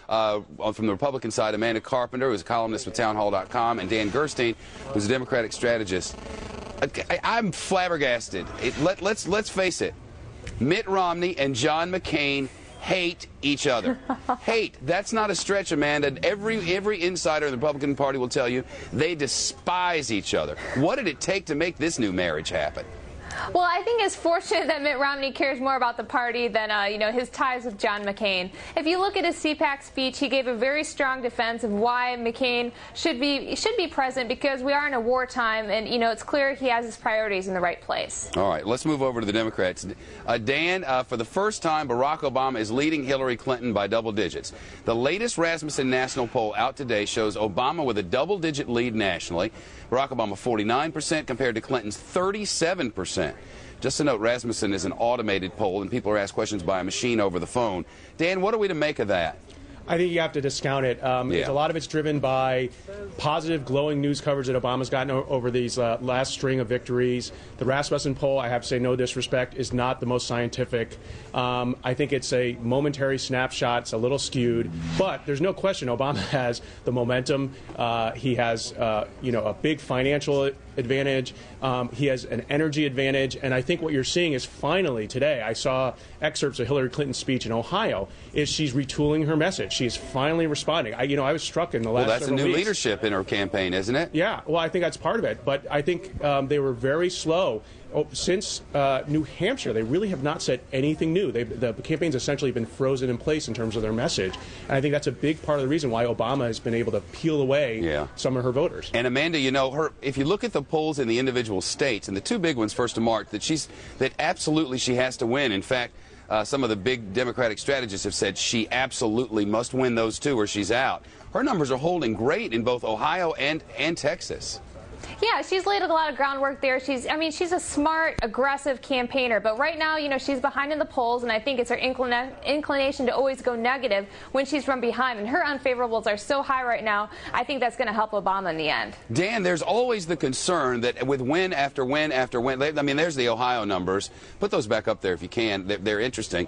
From the Republican side, Amanda Carpenter, who's a columnist with townhall.com, and Dan Gerstein, who's a Democratic strategist. I'm flabbergasted. Let's face it. Mitt Romney and John McCain hate each other. Hate. That's not a stretch, Amanda. Every insider in the Republican Party will tell you they despise each other. What did it take to make this new marriage happen? Well, I think it's fortunate that Mitt Romney cares more about the party than, his ties with John McCain. If you look at his CPAC speech, he gave a very strong defense of why McCain should be present, because we are in a wartime, and, it's clear he has his priorities in the right place. All right, let's move over to the Democrats. Dan, for the first time, Barack Obama is leading Hillary Clinton by double digits. The latest Rasmussen national poll out today shows Obama with a double-digit lead nationally. Barack Obama 49% compared to Clinton's 37%. Just a note, Rasmussen is an automated poll, and people are asked questions by a machine over the phone. Dan, what are we to make of that? I think you have to discount it. A lot of it's driven by positive, glowing news coverage that Obama's gotten over these last string of victories. The Rasmussen poll, I have to say no disrespect, is not the most scientific. I think it's a momentary snapshot. It's a little skewed. But there's no question Obama has the momentum. He has, a big financial advantage. He has an energy advantage. And I think what you're seeing is finally today, I saw excerpts of Hillary Clinton's speech in Ohio, is she's retooling her message. She is finally responding. I was struck in the last several weeks. Well, that's a new leadership in her campaign, isn't it? Yeah. Well, I think that's part of it. But I think they were very slow. Since New Hampshire, they really have not said anything new. The campaign's essentially been frozen in place in terms of their message. And I think that's a big part of the reason why Obama has been able to peel away some of her voters. And Amanda, if you look at the polls in the individual states, and the two big ones, first to March, that absolutely she has to win. In fact, some of the big Democratic strategists have said she absolutely must win those two or she's out. Her numbers are holding great in both Ohio and Texas. Yeah, she's laid a lot of groundwork there. She's a smart, aggressive campaigner. But right now, she's behind in the polls, and I think it's her inclination to always go negative when she's from behind. And her unfavorables are so high right now, I think that's going to help Obama in the end. Dan, there's always the concern that with win after win after win, there's the Ohio numbers. Put those back up there if you can. They're interesting.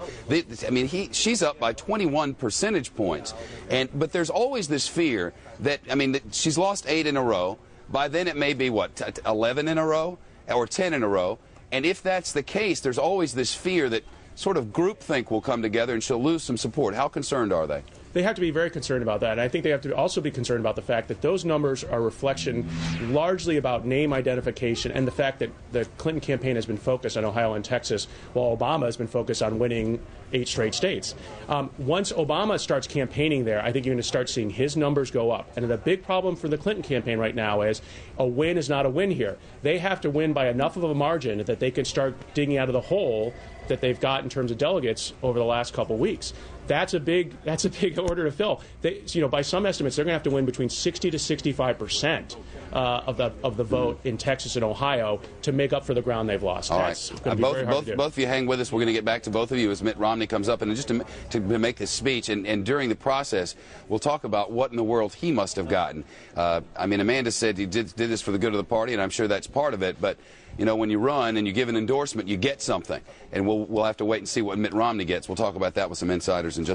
She's up by 21 percentage points. But there's always this fear that she's lost 8 in a row. By then it may be, 11 in a row or 10 in a row. And if that's the case, there's always this fear that sort of groupthink will come together and she'll lose some support. How concerned are they? They have to be very concerned about that. And I think they have to also be concerned about the fact that those numbers are a reflection largely about name identification and the fact that the Clinton campaign has been focused on Ohio and Texas while Obama has been focused on winning 8 straight states. Once Obama starts campaigning there, I think you're going to start seeing his numbers go up. And the big problem for the Clinton campaign right now is a win is not a win here. They have to win by enough of a margin that they can start digging out of the hole that they've got in terms of delegates over the last couple weeks. That's a big order to fill. By some estimates, they're going to have to win between 60 to 65% of the vote in Texas and Ohio to make up for the ground they've lost. All right, both of you hang with us. We're going to get back to both of you as Mitt Romney comes up, and just to make this speech, and during the process, we'll talk about what in the world he must have gotten. Amanda said he did this for the good of the party, and I'm sure that's part of it. But when you run and you give an endorsement, you get something, and we'll have to wait and see what Mitt Romney gets. We'll talk about that with some insiders in just